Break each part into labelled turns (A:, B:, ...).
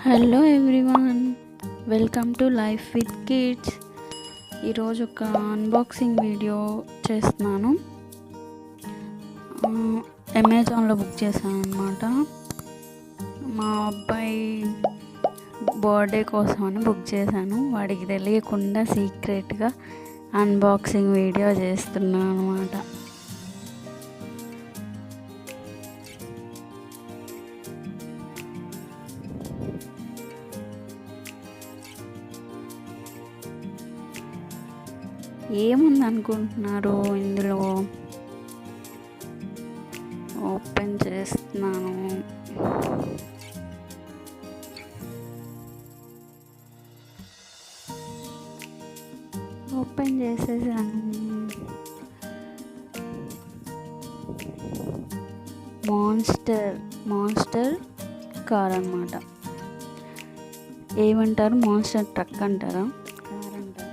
A: Hello everyone, welcome to life with kids. ఈరోజు ఒక unboxing video చేస్తున్నాను. అమెజాన్లో బుక్ చేశాను అనమాట. మా అబ్బాయి బర్త్డే కోసం అని బుక్ చేశాను. వాడికి తెలియకుండా సీక్రెట్గా అన్బాక్సింగ్ వీడియో చేస్తున్నాను అనమాట. ఏముంది అనుకుంటున్నారు ఇందులో? ఓపెన్ చేస్తున్నాను. ఓపెన్ చేసేసాను. మాన్స్టర్ కార్ అన్నమాట. ఏమంటారు? మాన్స్టర్ ట్రక్ అంటారా? కార్ అంటారా?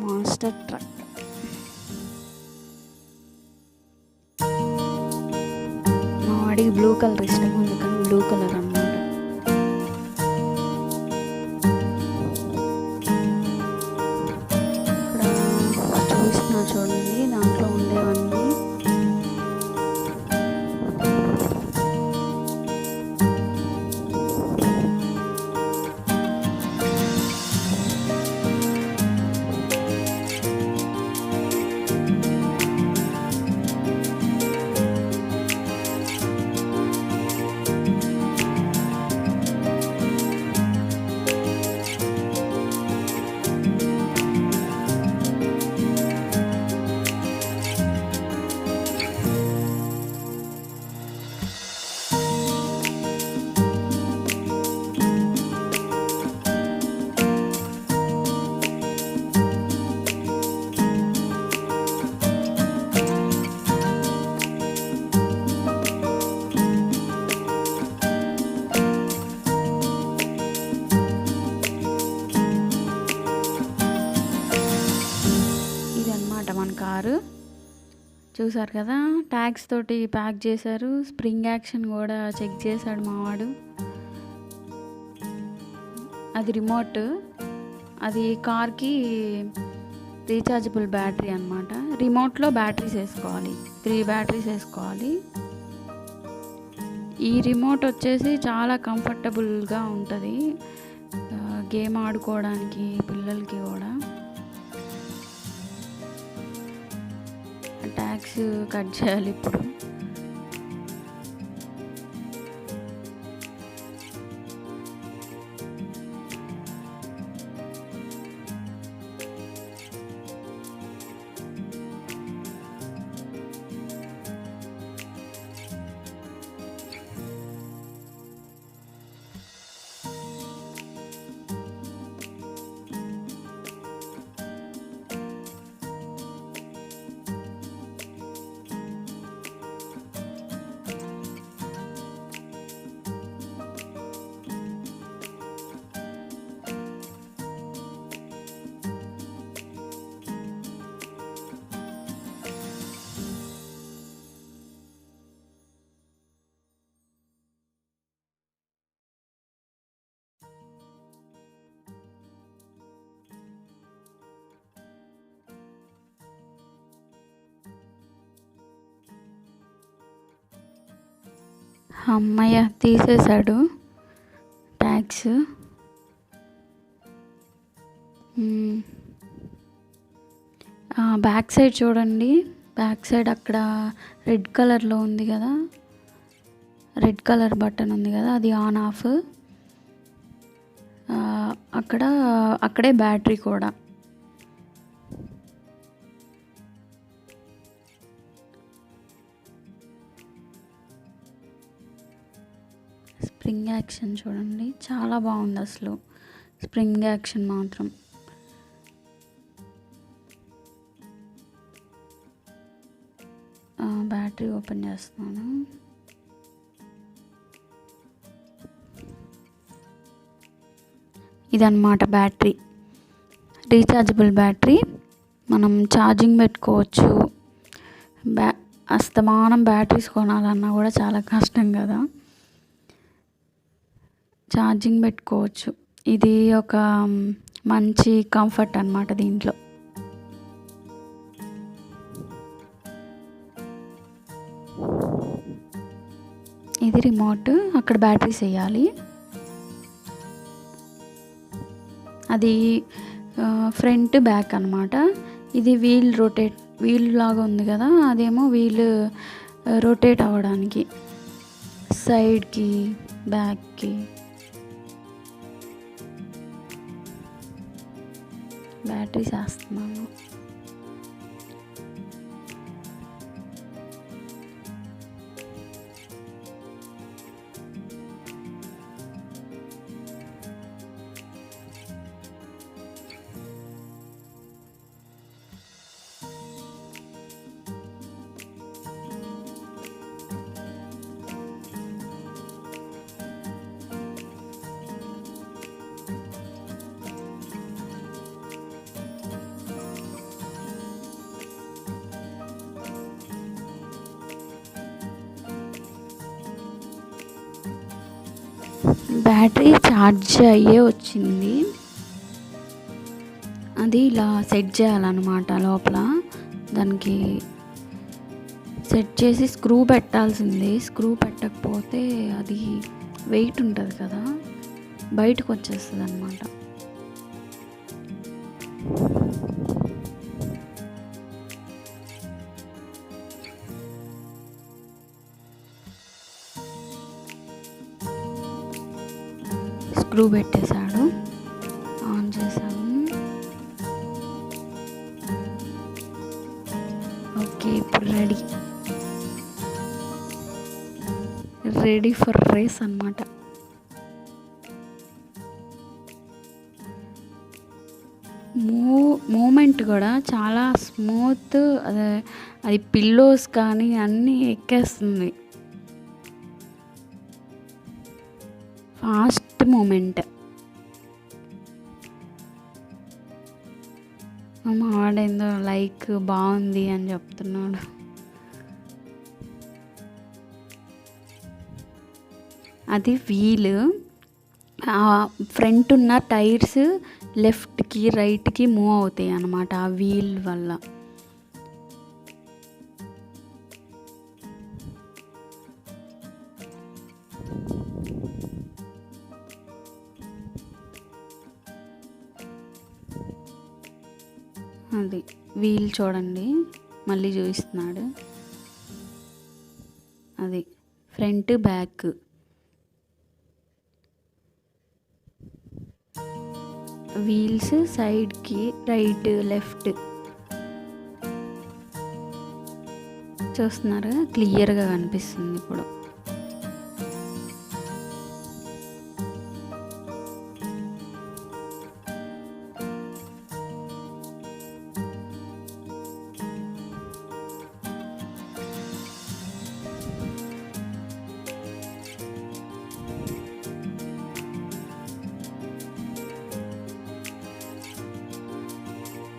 A: Monster truck. మా వాడికి బ్లూ కలర్ ఇష్టం, అందుకని బ్లూ కలర్ అన్నమాట. ఇక్కడ చూస్తున్నా చూడండి, దాంట్లో ఉండేవన్నీ మన కారు చూసారు కదా, ట్యాగ్స్ తోటి ప్యాక్ చేశారు. స్ప్రింగ్ యాక్షన్ కూడా చెక్ చేశాడు మావాడు. అది రిమోట్, అది కార్కి రీఛార్జబుల్ బ్యాటరీ అన్నమాట. రిమోట్లో బ్యాటరీస్ వేసుకోవాలి, 3 బ్యాటరీస్ వేసుకోవాలి. ఈ రిమోట్ వచ్చేసి చాలా కంఫర్టబుల్గా ఉంటుంది గేమ్ ఆడుకోవడానికి, పిల్లలకి కూడా. ట్యాగ్స్ కట్ చేయాలి ఇప్పుడు. అమ్మయ్య, తీసేశాడు ట్యాగ్స్. బ్యాక్ సైడ్ చూడండి, బ్యాక్ సైడ్ అక్కడ రెడ్ కలర్లో ఉంది కదా, రెడ్ కలర్ బటన్ ఉంది కదా, అది ఆన్ ఆఫ్. అక్కడే బ్యాటరీ కూడా. స్ప్రింగ్ యాక్షన్ చూడండి, చాలా బాగుంది అసలు. స్ప్రింగ్ యాక్షన్ మాత్రం. బ్యాటరీ ఓపెన్ చేస్తున్నాను. ఇదన్నమాట బ్యాటరీ, రీఛార్జబుల్ బ్యాటరీ. మనం ఛార్జింగ్ పెట్టుకోవచ్చు. అస్తమానం బ్యాటరీస్ కొనాలన్నా కూడా చాలా కష్టం కదా. ఛార్జింగ్ పెట్టుకోవచ్చు. ఇది ఒక మంచి కంఫర్ట్ అన్నమాట దీంట్లో. ఇది రిమోట్, అక్కడ బ్యాటరీస్ వేయాలి. అది ఫ్రంట్ బ్యాక్ అన్నమాట. ఇది వీల్ లాగా ఉంది కదా, అదేమో వీల్ రొటేట్ అవ్వడానికి సైడ్కి బ్యాక్కి. బ్యాటరీస్ వేస్తున్నాను. బ్యాటరీ ఛార్జ్ అయ్యే వచ్చింది. అది ఇలా సెట్ చేయాలన్నమాట. లోపల దానికి సెట్ చేసి స్క్రూ పెట్టాల్సింది. స్క్రూ పెట్టకపోతే అది వెయిట్ ఉంటుంది కదా, బయటకు వచ్చేస్తుంది అన్నమాట. స్క్రూ పెట్టేశాడు, ఆన్ చేశాను. ఓకే, ఇప్పుడు రెడీ ఫర్ రేస్ అన్నమాట. మూమెంట్ కూడా చాలా స్మూత్. అది పిల్లోస్ కానీ అన్నీ ఎక్కేస్తుంది. Fast moment. మా వాడేందో లైక్ బాగుంది అని చెప్తున్నాడు. అది వీల్. ఫ్రంట్ ఉన్న టైర్స్ లెఫ్ట్కి రైట్కి మూవ్ అవుతాయి అన్నమాట ఆ వీల్ వల్ల. అది వీల్ చూడండి, మళ్ళీ చూపిస్తున్నాడు. అది ఫ్రంట్ బ్యాక్. వీల్స్ సైడ్కి రైట్ లెఫ్ట్ చూస్తున్నారా, క్లియర్గా కనిపిస్తుంది ఇప్పుడు.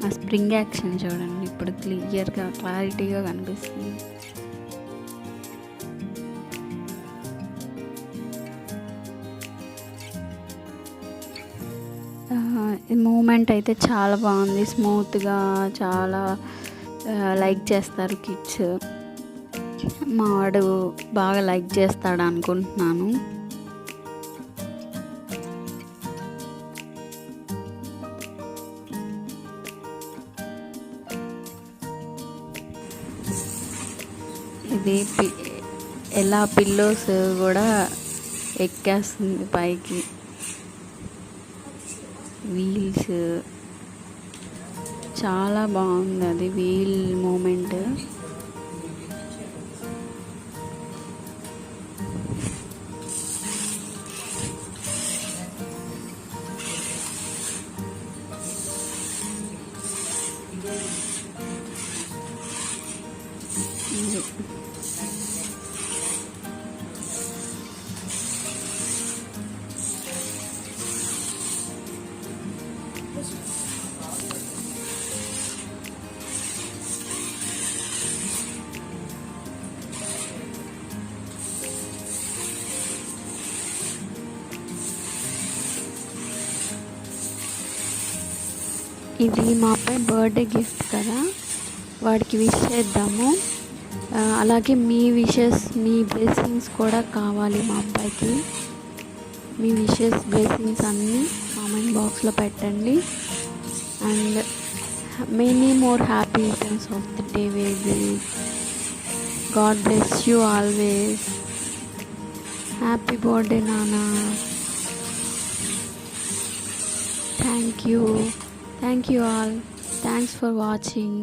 A: ఆ స్ప్రింగ్ యాక్షన్ చూడండి, ఇప్పుడు క్లియర్గా క్లారిటీగా కనిపిస్తుంది. మూమెంట్ అయితే చాలా బాగుంది, స్మూత్గా. చాలా లైక్ చేస్తారు కిడ్స్. మా వాడు బాగా లైక్ చేస్తాడు అనుకుంటున్నాను. ఇది ఎలా పిల్లోస్ కూడా ఎక్కేస్తుంది పైకి. వీల్స్ చాలా బాగుంది, అది వీల్ మూమెంట్. ఇది మా అబ్బాయి బర్త్డే గిఫ్ట్ కదా, వాడికి విష్ చేద్దాము. అలాగే మీ విషెస్, మీ బ్లెస్సింగ్స్ కూడా కావాలి మా అబ్బాయికి. మీ విషెస్, బ్లెస్సింగ్స్ అన్నీ కామెంట్ బాక్స్లో పెట్టండి. And many more happy returns of the day baby. God bless you always. Happy birthday నానా. Thank you all. Thanks for watching.